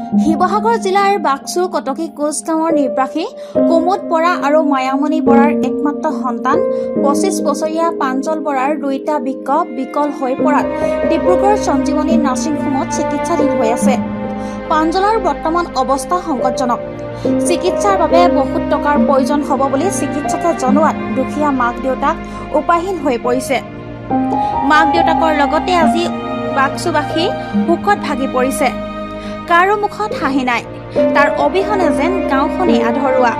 শিৱসাগৰ জিলাৰ বাক্সুৰ কটকী কোচ গাঁৱৰ নিবাসী কুমুদ বৰা আৰু মায়ামণি বৰাৰ একমাত্ৰ সন্তান ২৫ বছৰীয়া প্ৰাঞ্জল বৰাৰ দুইটা বৃক্ক বিকল হৈ পৰাত ডিব্ৰুগড় সঞ্জীৱনী নাৰ্ছিং হোমত চিকিৎসাধীন হৈ আছে। প্ৰাঞ্জলৰ বৰ্তমান অৱস্থা সংকটজনক। চিকিৎসাৰ বাবে বহুত টকাৰ প্ৰয়োজন হ'ব বুলি চিকিৎসকে জনোৱাত দুখীয়া মাক দেউতাক উপায়হীন হৈ পৰিছে। মাক দেউতাকৰ লগতে আজি বাক্সুবাসী শোকত ভাগি পৰিছে। কাৰো মুখত হাঁহি নাই। তাৰ অবিহনে যেন গাঁওখনেই আধৰুৱা।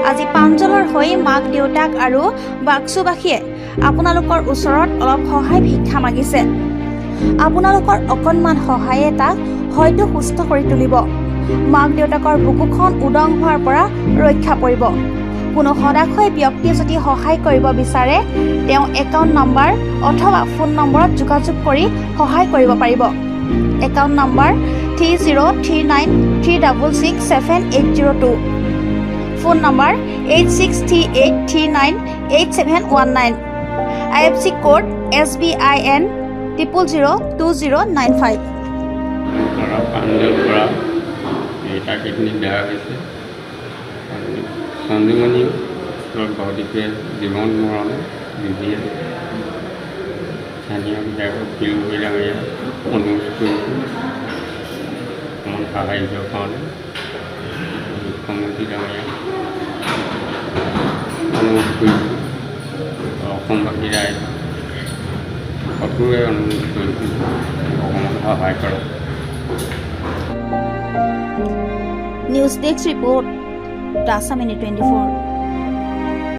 আজি প্ৰাঞ্জলৰ হৈ মাক দেউতাক আৰু বাক্সুবাসীয়ে আপোনালোকৰ ওচৰত অলপ সহায় ভিক্ষা মাগিছে। আপোনালোকৰ অকণমান সহায়ে তাক হয়তো সুস্থ কৰি তুলিব। মাক দেউতাকৰ বুকুখন উদং হোৱাৰ পৰা ৰক্ষা পৰিব। কোনো সদাশয় ব্যক্তিয়ে যদি সহায় কৰিব বিচাৰে তেওঁ একাউণ্ট নম্বৰ অথবা ফোন নম্বৰত যোগাযোগ কৰি সহায় কৰিব পাৰিব। Account number 3039366780 phone number 8638398719 IFC code SBIN 002095। সঞ্জীৱনী ভৌতিকে জীৱন মৰণ বিধিয়ে স্থানীয় বিধায়কক বিল ডাঙৰীয়া অনুৰোধ কৰিছোঁ অকণমান সাহায্যৰ কাৰণে। মুখ্যমন্ত্ৰী ডাঙৰীয়া অনুৰোধ কৰিছোঁ। অসমবাসী ৰাইজ সকলোৱে অনুৰোধ কৰিছোঁ অকণমান সহায় কৰক। নিউজ ডেস্ক ৰিপোৰ্ট, দাসামিনি 24।